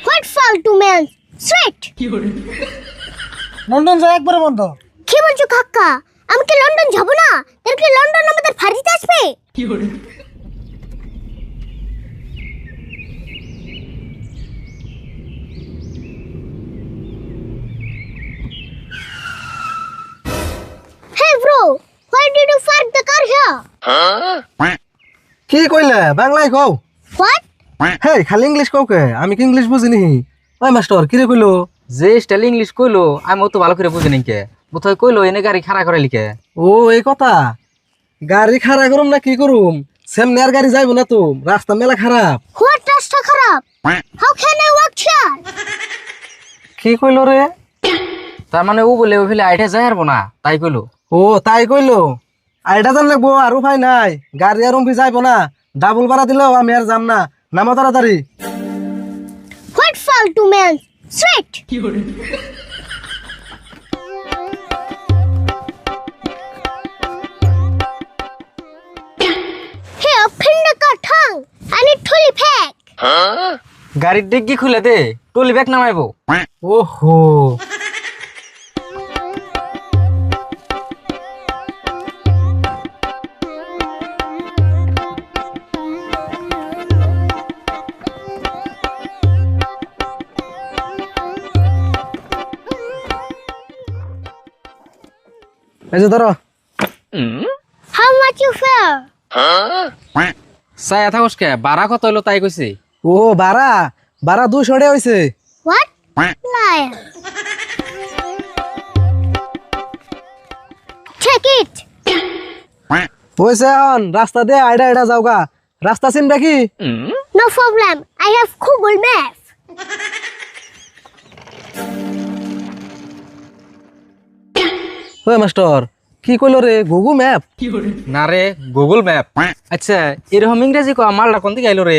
What ফালতু man straight. London যায় একবারে বন্ধ। কি বলছো কাকা? আমি কি লন্ডন যাব না? তাহলে কি লন্ডন আমাদের ফাঁড়িতে আসবে? Hey bro, why did you park the car here? কি কইলে বাংলায় কও? What? হে খালি ইংলিশ কও কে? আমি কি ইংলিশ বুঝিনি। ওই মাস্টার কি রে কইলো? যে স্টাইল ইংলিশ কইলো আমি অত ভালো করে বুঝি নাই কে। বোধহয় কইলো এনে গাড়ি খাড়া করে লিখে। ও এই কথা। গাড়ি খাড়া করুম না কি করুম? সামনে আর গাড়ি যাইবো না তো, রাস্তা মেলা খারাপ। What রাস্তা খারাপ? How can I walk here? কি কইলো রে? তার মানে ও বলে ওই ফেলে আইঠে যায় হারবো না তাই কইলো। ও তাই কইলো। আইডা জান লাগবো আর উপায় নাই। গাড়ি আর উম্পি যাইবো না। ডাবল ভাড়া দিলেও আমি আর যাম না। নামো তাড়াতাড়ি। What ফালতু man straight. Hey, open the car tongue. I need trolley bag. গাড়ির ডিগ্গি খুলে দে টলি ব্যাগ নামাইবো। ওহো। এই যে ধরো। How much you fare? চাই থাকস কে বাড়া কত হইলো তাই কইছি। ও বারা বারা 200 টাকা হইছে। What? Liar. Take it. হইছে অন রাস্তা দে আইডা আইডা যাওগা। রাস্তা চিনবে কি? No problem. I have Google Maps. ওই মাস্টার কি কইলো রে গুগল ম্যাপ? না রে গুগল ম্যাপ। আচ্ছা এরকম ইংরেজি কো মালটা কোন দিকে আইলো রে?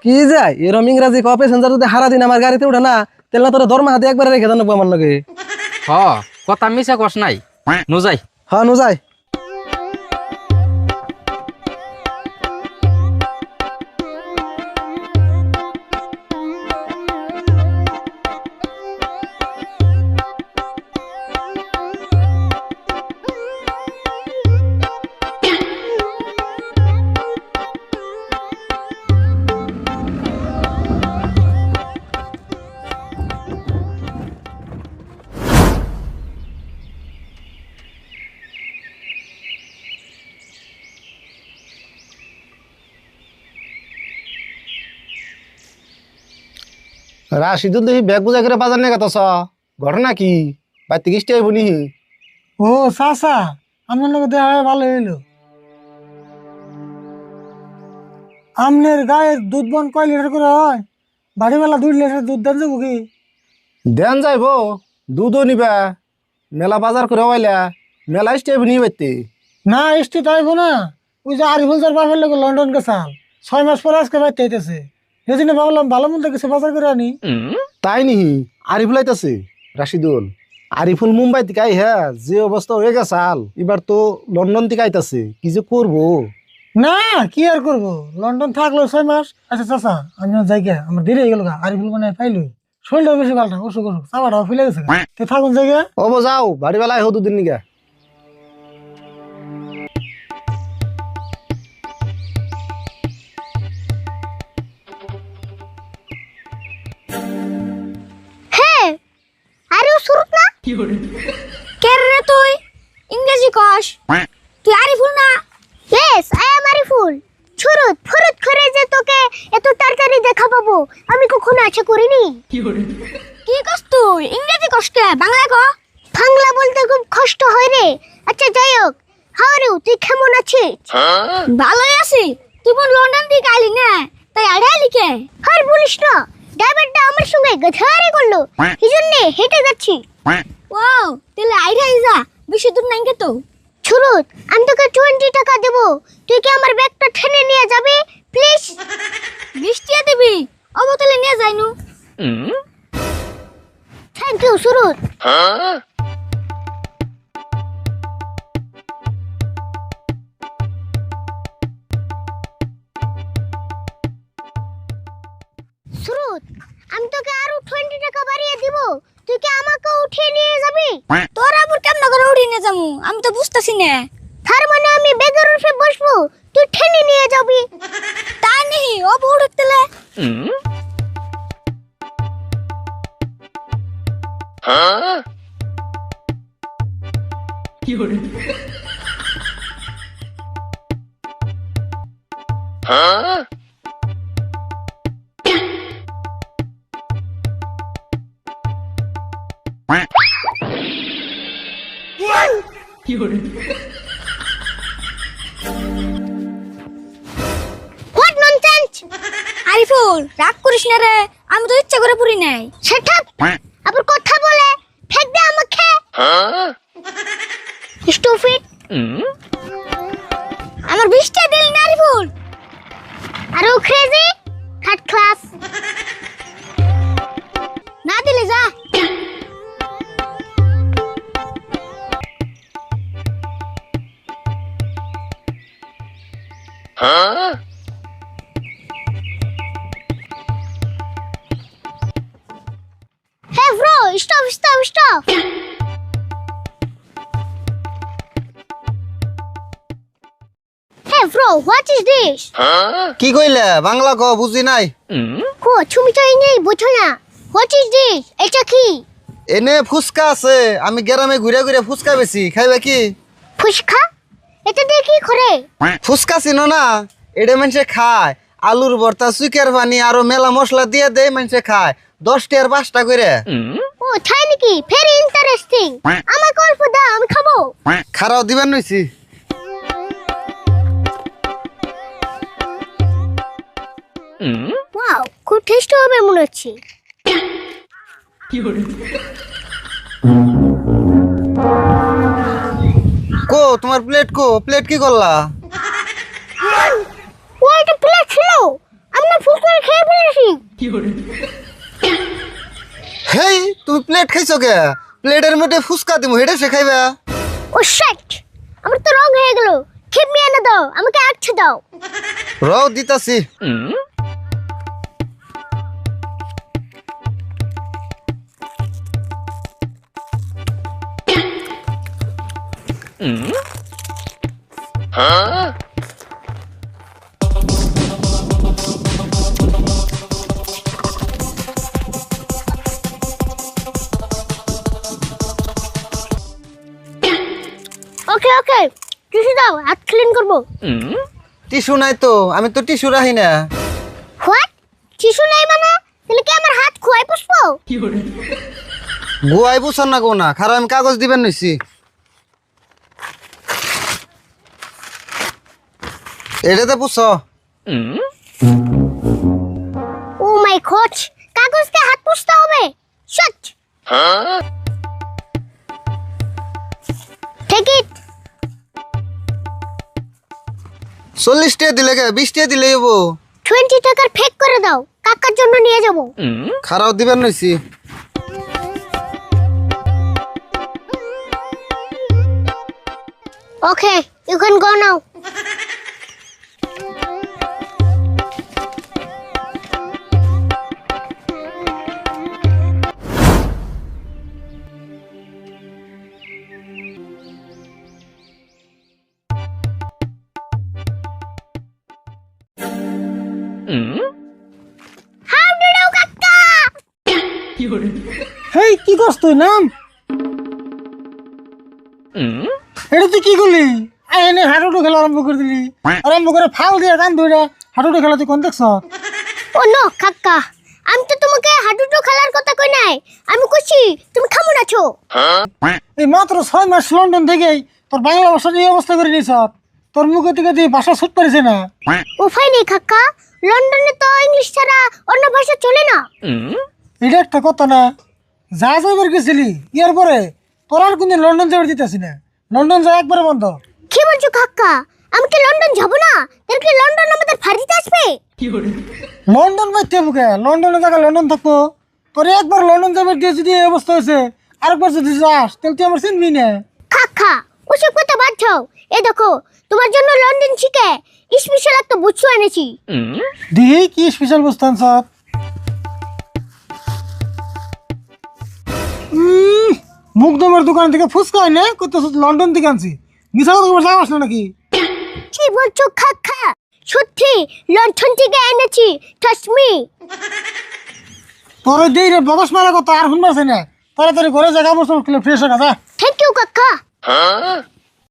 কি যায় এরম ইংরাজি ক প্যাসেঞ্জার যদি হারা দিন আমার গাড়িতে উঠে না তাহলে তোর দরমা হাতে একবারে রেখে জানাবো আমার লগে। হ কথা মিছা কস নাই নু যাই। হ্যাঁ নু যাই। রাশিদুল দেখি ব্যাগ বুঝা করে বাজার নিয়ে গেছ ঘটনা কি বাড়িতে কিস্তি আইব নি? ও চাচা আপনার লগে দেখা হয়ে ভালো হইলো। আমনের গায়ের দুধ বন কয় লিটার করে হয়? বাড়িওয়ালা 2 লিটার দুধ দেন যাবো কি? দেন যাইব দুধও নিবা মেলা বাজার করে হইলা মেলা কিস্তি আইব নি বাইতে? না এসটি তাইব না। ওই যে আরিফুল স্যার বাপের লোক লন্ডন গেছাল 6 মাস পরে আজকে বাইতে আইতেছে। সেদিন ভাবলাম ভালো মন্দ কিছু বাজার করে আনি। তাই নিহি আরিফুল আইতাছে রাশিদুল। আরিফুল মুম্বাই থেকে আই হ্যাঁ যে অবস্থা হয়ে গেছাল এবার তো লন্ডন থেকে আইতাছে কি যে করবো। না কি আর করবো, লন্ডন থাকলো 6 মাস। আচ্ছা চাচা আমি যাই গে, আমার দেরি হয়ে গেল গা। আরিফুল মানে পাইলই শরীরটাও বেশি ভালো না, অসুখ অসুখ চাপাটাও ফেলে গেছে। তো থাকুন জায়গা। অব যাও বাড়ি বেলায় হো দুদিন নিগা। Hey, are you surut na? Ker re তুই ইংরেজি কস? তুই আরিফুল না? Yes, I am Ariful. ছুরুত ফুরুত করে যে তোকে এত তাড়াতাড়ি দেখা পাবো আমি কখনো আশা করিনি। কি কস তুই? ইংরেজি কস কে? বাংলা ক। বাংলা বলতে খুব কষ্ট হয় রে। আচ্ছা যাই হোক, হাউ আর ইউ? তুই কেমন আছিস? ভালোই আছি। তুই কোন লন্ডন থেকে আইলি না? তাই আড়াই লিখে আর বলিস না, ড্রাইভারটা আমার সঙ্গে গধারে করলো, এই জন্য হেঁটে যাচ্ছি। ওয়াও, তাহলে আইরাই যা, বেশি দূর নাই তো। ছুরুত, আমি তোকে 20 টাকা দেবো, তুই কি আমার ব্যাগটা ঠেনে নিয়ে যাবি প্লিজ? 20 টাকা দিবি? অবতলে নিয়ে যাইনু। Thank you সুরুত। সুরত, আমি তোকে আরো 20 টাকা বাড়িয়ে দিব, তুই কি আমাকে উঠিয়ে নিয়ে যাবি? তোর আবার কেমন করে উঠিয়ে নিয়ে যাবো আমি তো বুঝতাছি না। তার মানে আমি বেগের উঠে বসবো, তুই ঠেনে নিয়ে যাবি? তা নেই, ও বউ উঠতেলে। What nonsense! আরিফুল, রাগ করিস না রে, আমি তো ইচ্ছা করে পুরি নাই। সেটা আবার কথা বলে ফেক দে আমাকে। স্টুপিড! আমার 20টা দিল না আরিফুল। আর ও ক্রেজি থার্ড ক্লাস। না দিলে যা। Hey bro, stop. Hey bro, what is this? কি কইলে বাংলা ক বুঝি নাই। কো তুমি তো ইংরেজি বুঝো না। What is this? এটা কি? এনে ফুচকা আছে, আমি গ্রামে ঘুরে ঘুরে ফুচকা বেশি, খাইবে কি? ফুচকা? এটা দিয়ে কি করে? ফুচকা চিনো না? এটা মানুষে খায়, আলুর ভর্তা, চুইকের পানি আরো মেলা মশলা দিয়ে দেয়, মানুষে খায় 10 টাকার 5টা করে। ও তাই নাকি? Very interesting. আমাকে অল্প দাও, আমি খাবো। খারাও দিবেন নইছি। ওয়াও, খুব টেস্টি হবে মনে হচ্ছে। কো তোমার প্লেট কো? প্লেট কি করলা? ও এটা প্লেট ছিল, আমি না ফুচকা খেয়ে ফেলেছি। হেই তুমি প্লেট খাইছো কে? প্লেটের মধ্যে ফুচকা দিমু, হেডে সে খাইবা। ও শিট, আমার তো রং হয়ে গেল। খেপমি এনে দাও, আমাকে আচ্ছা দাও। রও দিতাছি। ওকে, টিস্যু দাও, হাত ক্লিন করবো। টিস্যু নাই তো, আমি তো টিস্যু রাখি না। হোয়াট? টিস্যু নাই মানে? তাহলে কি আমার হাত খোয়াই পুষবো? গুয়াই বুঝান না গো না, খারাপ আমি কাগজ দিবেন নইছি। এটাতে পুছ। ও মাই গড, কাগজ দিয়ে হাত পুষতে হবে? শিট। Take it. 40 টাকা দিলে কে? 20 টাকা দিলে হবো। 20 টাকার ফেক করে দাও, কাকার জন্য নিয়ে যাব। খারাপ দিবেন নইছি। Okay, you can go now. How do do কাকা? হেই কি করছ তুই? নাম এটা তুই কি করলি? এনে হাঁটুটু খেলা আরম্ভ করে দিলি, আরম্ভ করে ফাল দিয়ে কান ধরে হাঁটুটু খেলা তুই কোন দেখছ? ও নো কাকা, আমি তো তোমাকে হাডুডু খেলার কথা কই নাই, আমি কইছি তুমি কেমন আছো। এই মাত্র 6 মাস লন্ডন থেকেই তোর বাংলা ভাষার এই অবস্থা করে নিছ। তোর মুখে থেকে তুই ভাষা ছুট পারিস না। উপায় নেই কাকা, লন্ডনে তো ইংলিশ ছাড়া অন্য ভাষা চলে না। এটা একটা কথা না, যা যাবার গেছিলি ইয়ার পরে তোর আর কোনদিন লন্ডন যাবার দিতেছি না। লন্ডন যা একবারে বন্ধ। কি বলছো কাকা? আমি কি লন্ডন যাব না? তাহলে কি লন্ডন আমাদের ফাড়িতে আসবে? লন্ডন বাইতে বুকে লন্ডনে থাকা লন্ডন থাকবো। তোর একবার লন্ডন যাবার দিয়ে যদি এই অবস্থা হয়েছে, আরেকবার যদি যাস তাহলে তুই আমার চিনবি না। কাকা ওসব কথা বাদ দাও, এই দেখো তোমার জন্য লন্ডন শিখে স্পেশাল একটা বুঝছো এনেছি। দিহি কি স্পেশাল বস্তু আনছ? মুগদমের দোকান থেকে ফুচকা এনে করতেছ লন্ডন থেকে আনছি মিশা কথা বলে যাওয়াস না নাকি কি বলছো কাকা সত্যি লন্ডন থেকে এনেছি ট্রাস্ট মি তোর দেই রে বদস মারা কথা আর শুনবাছে না তাড়াতাড়ি ঘরে জায়গা বসে ফ্রেশ হয়ে যা থ্যাংক ইউ কাকা